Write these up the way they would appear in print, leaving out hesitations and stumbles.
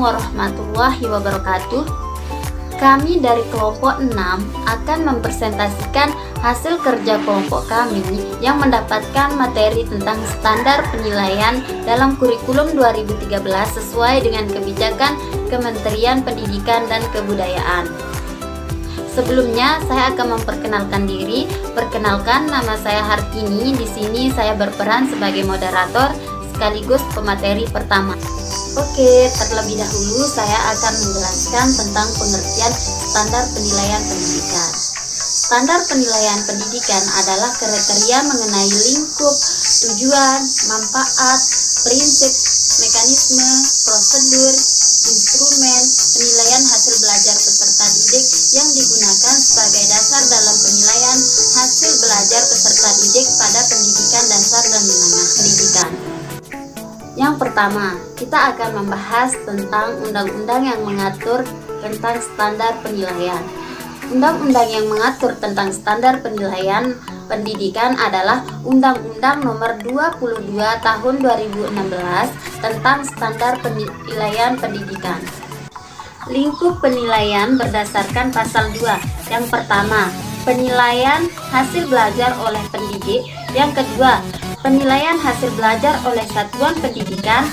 warahmatullahi wabarakatuh. Kami dari kelompok 6 akan mempresentasikan hasil kerja kelompok kami yang mendapatkan materi tentang standar penilaian dalam kurikulum 2013 sesuai dengan kebijakan Kementerian Pendidikan dan Kebudayaan. Sebelumnya saya akan memperkenalkan diri. Perkenalkan, nama saya Hartini. Di sini saya berperan sebagai moderator sekaligus pemateri pertama. Oke, terlebih dahulu saya akan menjelaskan tentang pengertian standar penilaian pendidikan. Standar penilaian pendidikan adalah kriteria mengenai lingkup, tujuan, manfaat, prinsip, mekanisme, prosedur, instrumen, penilaian hasil belajar peserta didik yang digunakan sebagai dasar dalam penilaian hasil belajar peserta didik pada pendidikan dasar dan menengah pendidikan. Yang pertama, kita akan membahas tentang undang-undang yang mengatur tentang standar penilaian. Undang-undang yang mengatur tentang standar penilaian pendidikan adalah Undang-Undang Nomor 22 Tahun 2016 tentang Standar Penilaian Pendidikan. Lingkup penilaian berdasarkan pasal 2. Yang pertama, penilaian hasil belajar oleh pendidik. Yang kedua, penilaian hasil belajar oleh satuan pendidikan.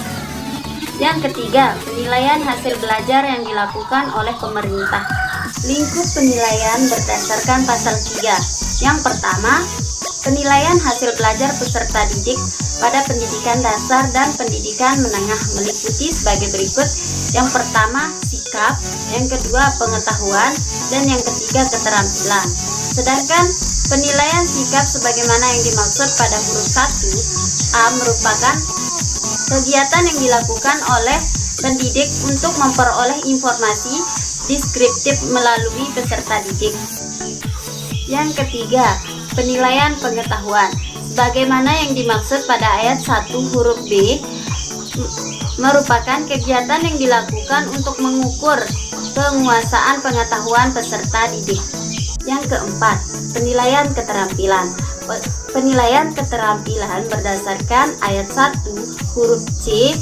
Yang ketiga, penilaian hasil belajar yang dilakukan oleh pemerintah. Lingkup penilaian berdasarkan pasal 3. Yang pertama, penilaian hasil belajar peserta didik pada pendidikan dasar dan pendidikan menengah meliputi sebagai berikut. Yang pertama, sikap. Yang kedua, pengetahuan. Dan yang ketiga, keterampilan. Sedangkan penilaian sikap sebagaimana yang dimaksud pada huruf 1A merupakan kegiatan yang dilakukan oleh pendidik untuk memperoleh informasi deskriptif melalui peserta didik. Yang ketiga, penilaian pengetahuan sebagaimana yang dimaksud pada ayat 1 huruf B merupakan kegiatan yang dilakukan untuk mengukur penguasaan pengetahuan peserta didik. Yang keempat, penilaian keterampilan. Penilaian keterampilan berdasarkan ayat 1 huruf C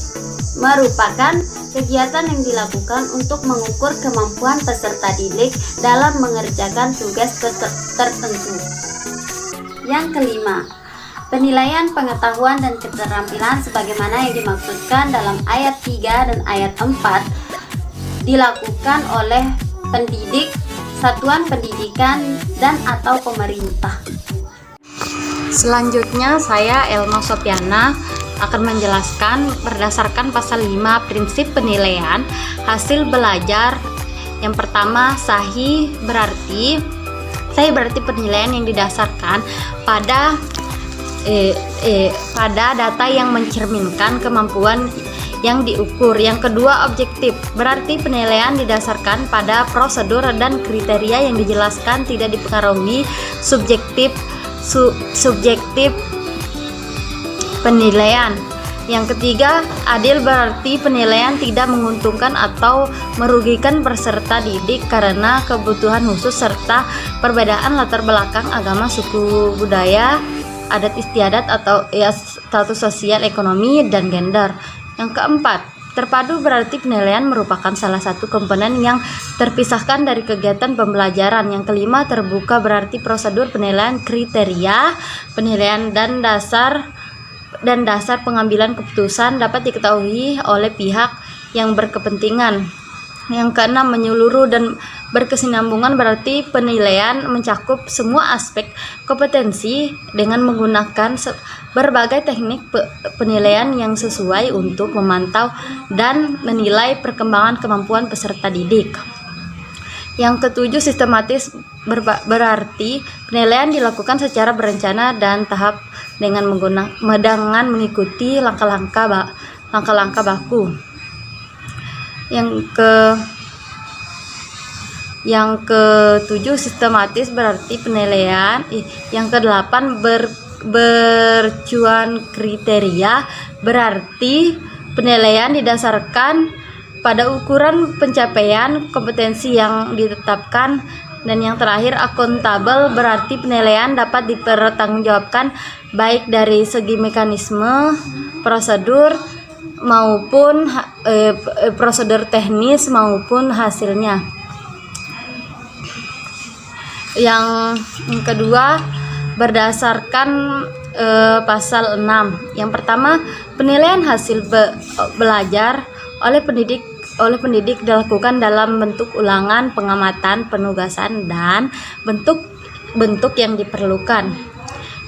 merupakan kegiatan yang dilakukan untuk mengukur kemampuan peserta didik dalam mengerjakan tugas tertentu. Yang kelima, penilaian pengetahuan dan keterampilan sebagaimana yang dimaksudkan dalam ayat 3 dan ayat 4 dilakukan oleh pendidik, satuan pendidikan, dan atau pemerintah. Selanjutnya saya Elma Sopiana akan menjelaskan berdasarkan pasal 5 prinsip penilaian hasil belajar. Yang pertama, sahih berarti penilaian yang didasarkan pada data yang mencerminkan kemampuan yang diukur. Yang kedua, objektif berarti penilaian didasarkan pada prosedur dan kriteria yang dijelaskan, tidak dipengaruhi subjektif penilaian. Yang ketiga, adil berarti penilaian tidak menguntungkan atau merugikan peserta didik karena kebutuhan khusus serta perbedaan latar belakang agama, suku, budaya, adat istiadat atau status sosial, ekonomi, dan gender. Yang keempat, terpadu berarti penilaian merupakan salah satu komponen yang terpisahkan dari kegiatan pembelajaran. Yang kelima, terbuka berarti prosedur penilaian, kriteria penilaian dan dasar pengambilan keputusan dapat diketahui oleh pihak yang berkepentingan. Yang keenam, menyeluruh dan berkesinambungan berarti penilaian mencakup semua aspek kompetensi dengan menggunakan berbagai teknik penilaian yang sesuai untuk memantau dan menilai perkembangan kemampuan peserta didik. Yang ketujuh, sistematis berarti penilaian dilakukan secara berencana dan tahap dengan mengikuti langkah-langkah baku. Yang ketujuh, sistematis berarti penilaian. Yang kedelapan, bercuan kriteria berarti penilaian didasarkan pada ukuran pencapaian kompetensi yang ditetapkan. Dan yang terakhir, akuntabel berarti penilaian dapat dipertanggungjawabkan baik dari segi mekanisme, prosedur, maupun prosedur teknis maupun hasilnya. Yang kedua, berdasarkan pasal 6. Yang pertama, penilaian hasil belajar oleh pendidik dilakukan dalam bentuk ulangan, pengamatan, penugasan, dan bentuk yang diperlukan.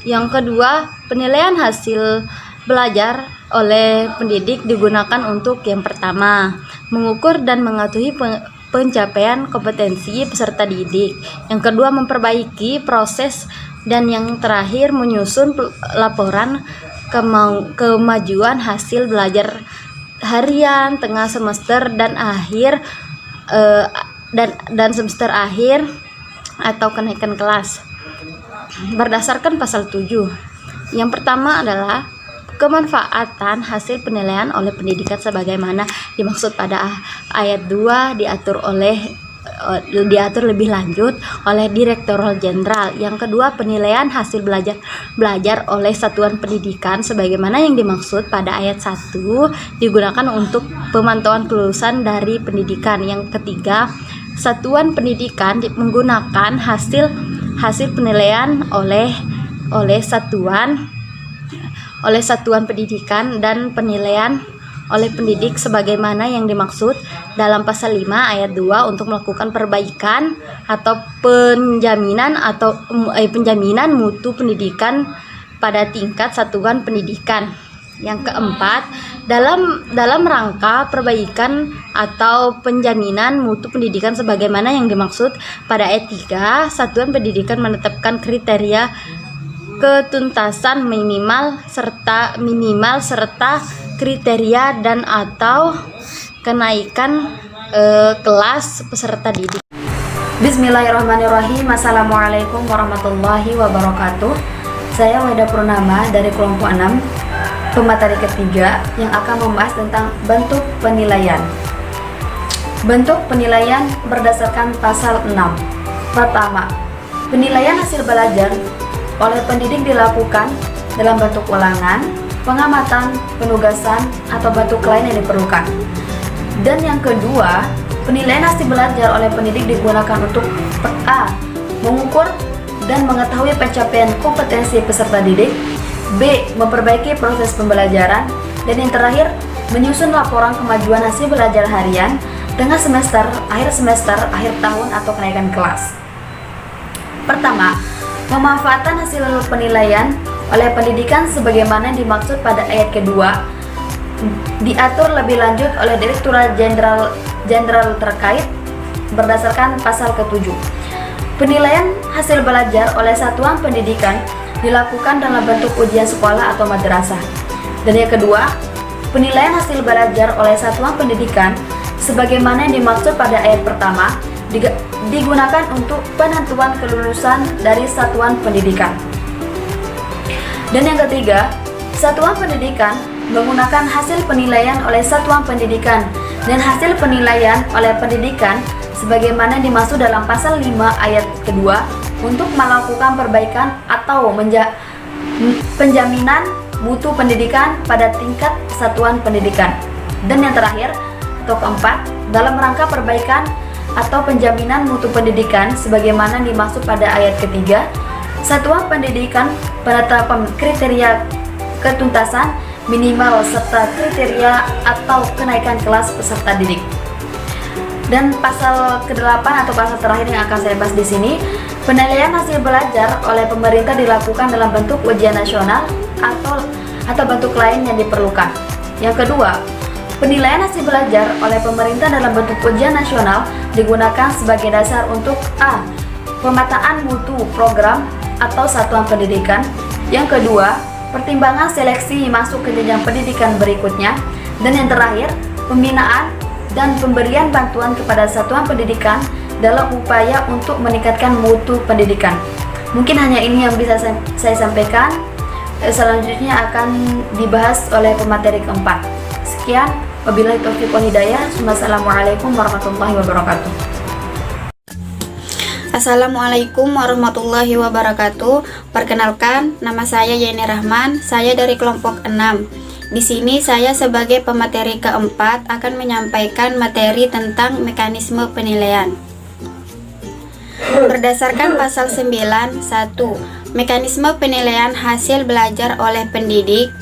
Yang kedua, penilaian hasil belajar oleh pendidik digunakan untuk yang pertama, mengukur dan mengetahui pencapaian kompetensi peserta didik. Yang kedua, memperbaiki proses, dan yang terakhir, menyusun laporan kemajuan hasil belajar harian, tengah semester, dan akhir dan semester akhir atau kenaikan kelas. Berdasarkan pasal 7. Yang pertama adalah kemanfaatan hasil penilaian oleh pendidikan sebagaimana dimaksud pada ayat 2 diatur lebih lanjut oleh Direktorat Jenderal. Yang kedua, penilaian hasil belajar oleh satuan pendidikan sebagaimana yang dimaksud pada ayat 1 digunakan untuk pemantauan kelulusan dari pendidikan. Yang ketiga, satuan pendidikan menggunakan hasil penilaian oleh satuan pendidikan dan penilaian oleh pendidik sebagaimana yang dimaksud dalam pasal 5 ayat 2 untuk melakukan perbaikan atau penjaminan mutu pendidikan pada tingkat satuan pendidikan. Yang keempat, dalam rangka perbaikan atau penjaminan mutu pendidikan sebagaimana yang dimaksud pada ayat 3, satuan pendidikan menetapkan kriteria ketuntasan minimal serta kriteria dan atau kenaikan kelas peserta didik. Bismillahirrahmanirrahim. Assalamualaikum warahmatullahi wabarakatuh. Saya Weda Purnama dari kelompok 6, pemateri ketiga, yang akan membahas tentang bentuk penilaian. Bentuk penilaian berdasarkan pasal 6. Pertama, penilaian hasil belajar oleh pendidik dilakukan dalam bentuk ulangan, pengamatan, penugasan, atau bentuk lain yang diperlukan. Dan yang kedua, penilaian hasil belajar oleh pendidik digunakan untuk A. Mengukur dan mengetahui pencapaian kompetensi peserta didik, B. Memperbaiki proses pembelajaran, dan yang terakhir, menyusun laporan kemajuan hasil belajar harian, tengah semester, akhir tahun, atau kenaikan kelas. Pertama, pemanfaatan hasil penilaian oleh pendidikan sebagaimana dimaksud pada ayat kedua diatur lebih lanjut oleh Direktorat Jenderal terkait berdasarkan pasal ke-7. Penilaian hasil belajar oleh satuan pendidikan dilakukan dalam bentuk ujian sekolah atau madrasah. Dan yang kedua, penilaian hasil belajar oleh satuan pendidikan sebagaimana yang dimaksud pada ayat pertama digunakan untuk penentuan kelulusan dari satuan pendidikan. Dan yang ketiga, satuan pendidikan menggunakan hasil penilaian oleh satuan pendidikan dan hasil penilaian oleh pendidikan sebagaimana dimaksud dalam pasal 5 ayat kedua untuk melakukan perbaikan atau penjaminan mutu pendidikan pada tingkat satuan pendidikan. Dan yang terakhir atau keempat, dalam rangka perbaikan atau penjaminan mutu pendidikan sebagaimana dimaksud pada ayat ketiga, satuan pendidikan penetapan kriteria ketuntasan minimal serta kriteria atau kenaikan kelas peserta didik. Dan pasal ke-8 atau pasal terakhir yang akan saya bahas di sini, penilaian hasil belajar oleh pemerintah dilakukan dalam bentuk ujian nasional atau bentuk lain yang diperlukan. Yang kedua, penilaian hasil belajar oleh pemerintah dalam bentuk ujian nasional digunakan sebagai dasar untuk A. Pemetaan mutu program atau satuan pendidikan. Yang kedua, pertimbangan seleksi masuk ke jenjang pendidikan berikutnya. Dan yang terakhir, pembinaan dan pemberian bantuan kepada satuan pendidikan dalam upaya untuk meningkatkan mutu pendidikan. Mungkin hanya ini yang bisa saya sampaikan. Selanjutnya akan dibahas oleh pemateri keempat. Sekian, wabillahi taufiq wal hidayah. Wassalamualaikum warahmatullahi wabarakatuh. Assalamualaikum warahmatullahi wabarakatuh. Perkenalkan, nama saya Yeni Rahman. Saya dari kelompok 6. Di sini saya sebagai pemateri keempat akan menyampaikan materi tentang mekanisme penilaian. Berdasarkan pasal 9.1, mekanisme penilaian hasil belajar oleh pendidik.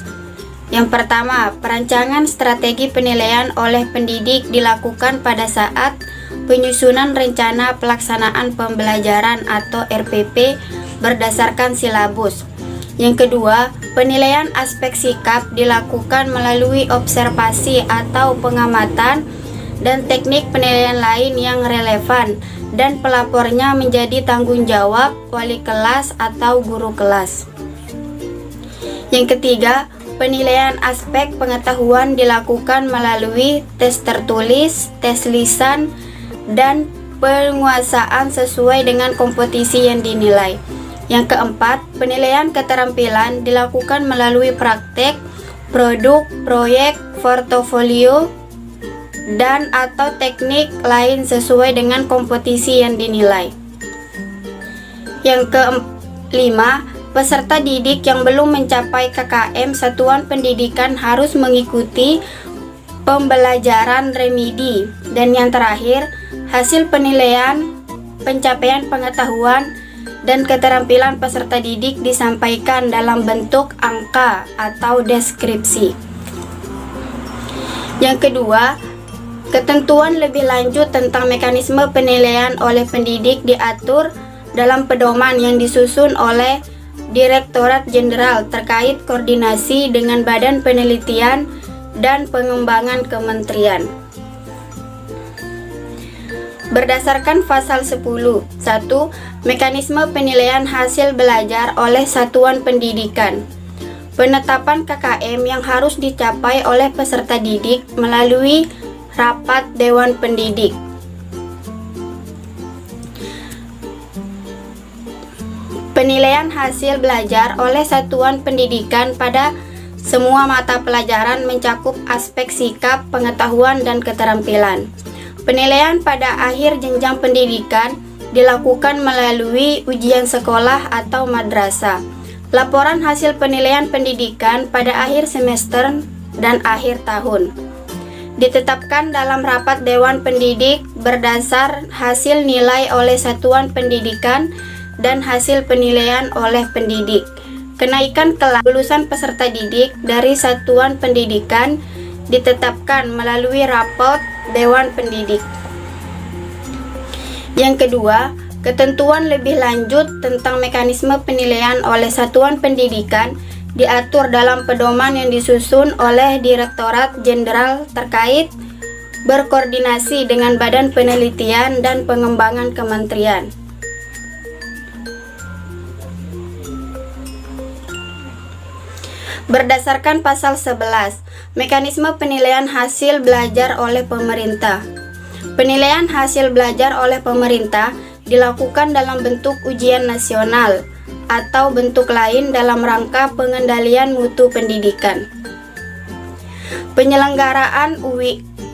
Yang pertama, perancangan strategi penilaian oleh pendidik dilakukan pada saat penyusunan rencana pelaksanaan pembelajaran atau RPP berdasarkan silabus. Yang kedua, penilaian aspek sikap dilakukan melalui observasi atau pengamatan dan teknik penilaian lain yang relevan dan pelapornya menjadi tanggung jawab wali kelas atau guru kelas. Yang ketiga, penilaian aspek pengetahuan dilakukan melalui tes tertulis, tes lisan, dan penguasaan sesuai dengan kompetisi yang dinilai. Yang keempat, penilaian keterampilan dilakukan melalui praktek, produk, proyek, portofolio, dan atau teknik lain sesuai dengan kompetisi yang dinilai. Yang kelima, peserta didik yang belum mencapai KKM satuan pendidikan harus mengikuti pembelajaran remedi. Dan yang terakhir, hasil penilaian pencapaian pengetahuan dan keterampilan peserta didik disampaikan dalam bentuk angka atau deskripsi. Yang kedua, ketentuan lebih lanjut tentang mekanisme penilaian oleh pendidik diatur dalam pedoman yang disusun oleh Direktorat Jenderal terkait koordinasi dengan Badan Penelitian dan Pengembangan Kementerian. Berdasarkan pasal 10.1, mekanisme penilaian hasil belajar oleh satuan pendidikan. Penetapan KKM yang harus dicapai oleh peserta didik melalui rapat Dewan Pendidik. Penilaian hasil belajar oleh satuan pendidikan pada semua mata pelajaran mencakup aspek sikap, pengetahuan, dan keterampilan. Penilaian pada akhir jenjang pendidikan dilakukan melalui ujian sekolah atau madrasah. Laporan hasil penilaian pendidikan pada akhir semester dan akhir tahun ditetapkan dalam rapat Dewan Pendidik berdasar hasil nilai oleh satuan pendidikan dan hasil penilaian oleh pendidik. Kenaikan kelas lulusan peserta didik dari satuan pendidikan ditetapkan melalui rapot Dewan Pendidik. Yang kedua, ketentuan lebih lanjut tentang mekanisme penilaian oleh satuan pendidikan diatur dalam pedoman yang disusun oleh Direktorat Jenderal terkait berkoordinasi dengan Badan Penelitian dan Pengembangan Kementerian. Berdasarkan pasal 11, mekanisme penilaian hasil belajar oleh pemerintah. Penilaian hasil belajar oleh pemerintah dilakukan dalam bentuk ujian nasional atau bentuk lain dalam rangka pengendalian mutu pendidikan. Penyelenggaraan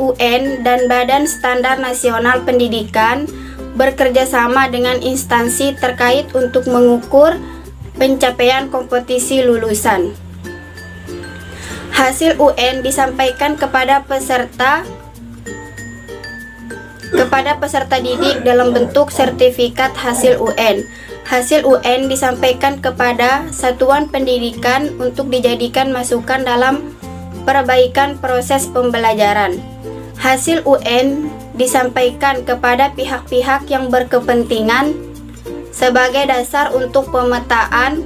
UN dan Badan Standar Nasional Pendidikan bekerja sama dengan instansi terkait untuk mengukur pencapaian kompetisi lulusan. Hasil UN disampaikan kepada peserta didik dalam bentuk sertifikat hasil UN. Hasil UN disampaikan kepada satuan pendidikan untuk dijadikan masukan dalam perbaikan proses pembelajaran. Hasil UN disampaikan kepada pihak-pihak yang berkepentingan sebagai dasar untuk pemetaan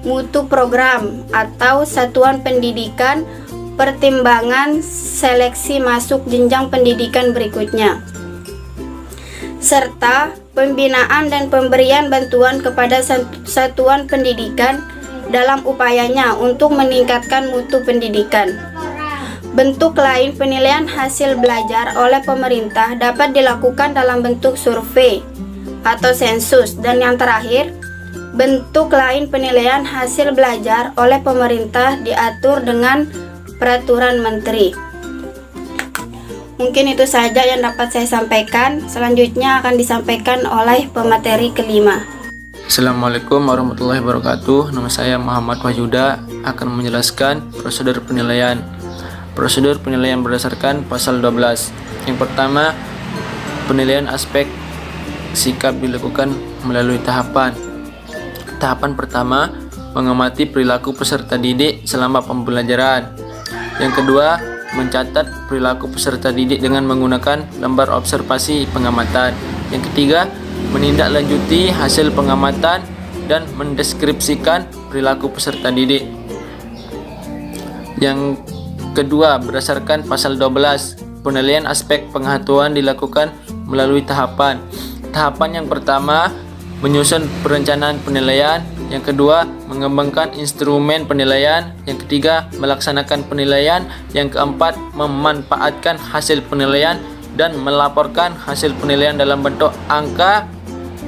mutu program atau satuan pendidikan pertimbangan seleksi masuk jenjang pendidikan berikutnya, serta pembinaan dan pemberian bantuan kepada satuan pendidikan dalam upayanya untuk meningkatkan mutu pendidikan. Bentuk lain penilaian hasil belajar oleh pemerintah dapat dilakukan dalam bentuk survei atau sensus, dan yang terakhir, bentuk lain penilaian hasil belajar oleh pemerintah diatur dengan peraturan menteri. Mungkin itu saja yang dapat saya sampaikan. Selanjutnya akan disampaikan oleh pemateri kelima. Assalamualaikum warahmatullahi wabarakatuh. Nama saya Muhammad Wajuda, akan menjelaskan prosedur penilaian. Prosedur penilaian berdasarkan pasal 12. Yang pertama, penilaian aspek sikap dilakukan melalui tahapan. Tahapan pertama, mengamati perilaku peserta didik selama pembelajaran. Yang kedua, mencatat perilaku peserta didik dengan menggunakan lembar observasi pengamatan. Yang ketiga, menindaklanjuti hasil pengamatan dan mendeskripsikan perilaku peserta didik. Yang kedua, berdasarkan pasal 12, penilaian aspek pengetahuan dilakukan melalui tahapan. Tahapan yang pertama, menyusun perencanaan penilaian. Yang kedua, mengembangkan instrumen penilaian. Yang ketiga, melaksanakan penilaian. Yang keempat, memanfaatkan hasil penilaian dan melaporkan hasil penilaian dalam bentuk angka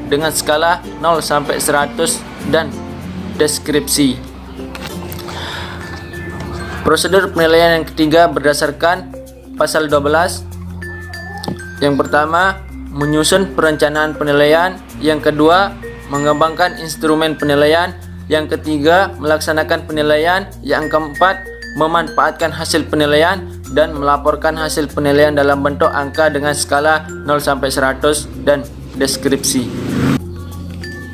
dengan skala 0 sampai 100 dan deskripsi. Prosedur penilaian yang ketiga berdasarkan pasal 12. Yang pertama, menyusun perencanaan penilaian. Yang kedua, mengembangkan instrumen penilaian. Yang ketiga, melaksanakan penilaian. Yang keempat, memanfaatkan hasil penilaian dan melaporkan hasil penilaian dalam bentuk angka dengan skala 0 sampai 100 dan deskripsi.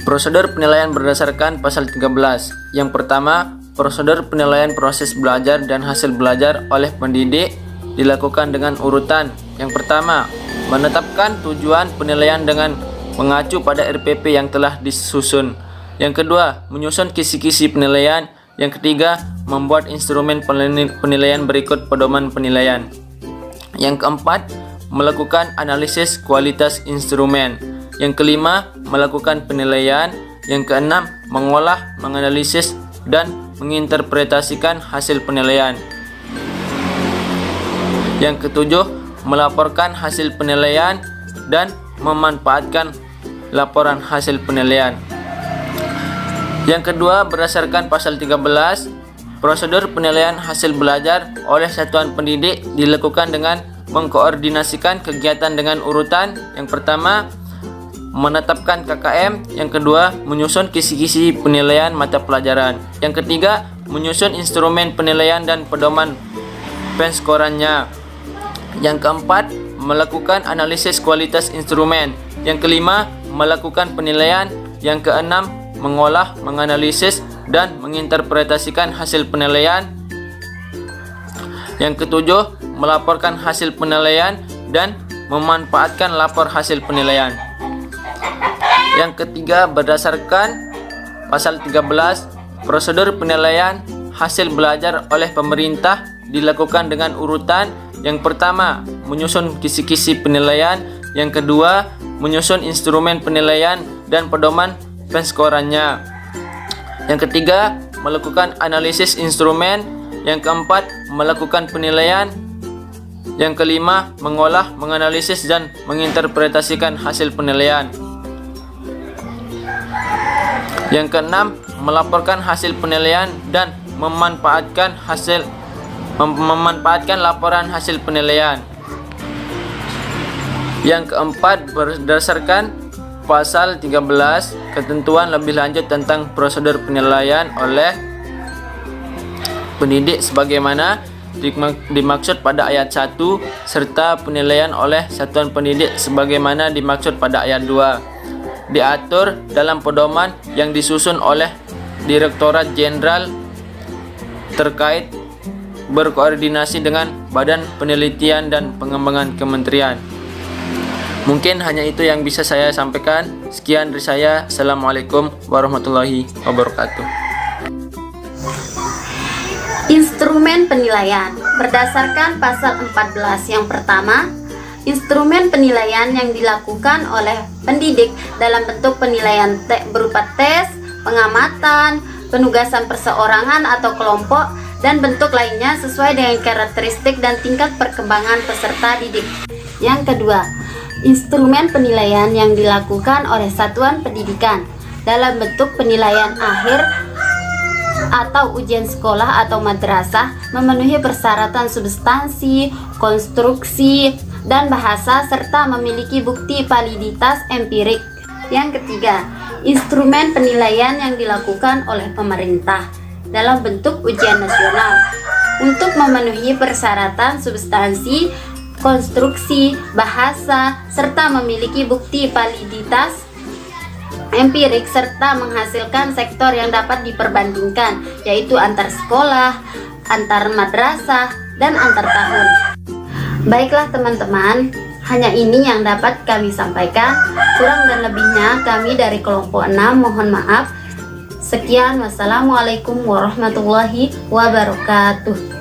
Prosedur penilaian berdasarkan pasal 13. Yang pertama, prosedur penilaian proses belajar dan hasil belajar oleh pendidik dilakukan dengan urutan. Yang pertama, menetapkan tujuan penilaian dengan mengacu pada RPP yang telah disusun. Yang kedua, menyusun kisi-kisi penilaian. Yang ketiga, membuat instrumen penilaian berikut pedoman penilaian. Yang keempat, melakukan analisis kualitas instrumen. Yang kelima, melakukan penilaian. Yang keenam, mengolah, menganalisis, dan menginterpretasikan hasil penilaian. Yang ketujuh, melaporkan hasil penilaian dan memanfaatkan laporan hasil penilaian. Yang kedua, berdasarkan pasal 13, prosedur penilaian hasil belajar oleh satuan pendidik dilakukan dengan mengkoordinasikan kegiatan dengan urutan. Yang pertama, menetapkan KKM. Yang kedua, menyusun kisi-kisi penilaian mata pelajaran. Yang ketiga, menyusun instrumen penilaian dan pedoman penskorannya. Yang keempat, melakukan analisis kualitas instrumen. Yang kelima, melakukan penilaian. Yang keenam, mengolah, menganalisis, dan menginterpretasikan hasil penilaian. Yang ketujuh, melaporkan hasil penilaian dan memanfaatkan lapor hasil penilaian. Yang ketiga, berdasarkan pasal 13, prosedur penilaian hasil belajar oleh pemerintah dilakukan dengan urutan. Yang pertama, menyusun kisi-kisi penilaian. Yang kedua, menyusun instrumen penilaian dan pedoman penskorannya. Yang ketiga, melakukan analisis instrumen. Yang keempat, melakukan penilaian. Yang kelima, mengolah, menganalisis, dan menginterpretasikan hasil penilaian. Yang keenam, melaporkan hasil penilaian dan memanfaatkan laporan hasil penilaian. Yang keempat, berdasarkan pasal 13, ketentuan lebih lanjut tentang prosedur penilaian oleh pendidik sebagaimana dimaksud pada ayat 1 serta penilaian oleh satuan pendidik sebagaimana dimaksud pada ayat 2 diatur dalam pedoman yang disusun oleh Direktorat Jenderal terkait berkoordinasi dengan Badan Penelitian dan Pengembangan Kementerian. Mungkin hanya itu yang bisa saya sampaikan. Sekian dari saya. Assalamualaikum warahmatullahi wabarakatuh. Instrumen penilaian berdasarkan pasal 14. Yang pertama, instrumen penilaian yang dilakukan oleh pendidik dalam bentuk penilaian berupa tes, pengamatan, penugasan perseorangan atau kelompok, dan bentuk lainnya sesuai dengan karakteristik dan tingkat perkembangan peserta didik. Yang kedua, instrumen penilaian yang dilakukan oleh satuan pendidikan dalam bentuk penilaian akhir atau ujian sekolah atau madrasah memenuhi persyaratan substansi, konstruksi, dan bahasa serta memiliki bukti validitas empirik. Yang ketiga, instrumen penilaian yang dilakukan oleh pemerintah dalam bentuk ujian nasional untuk memenuhi persyaratan substansi, konstruksi, bahasa, serta memiliki bukti validitas empirik serta menghasilkan sektor yang dapat diperbandingkan, yaitu antar sekolah, antar madrasah, dan antar tahun. Baiklah teman-teman, hanya ini yang dapat kami sampaikan. Kurang dan lebihnya kami dari kelompok 6 mohon maaf. Sekian, wassalamualaikum warahmatullahi wabarakatuh.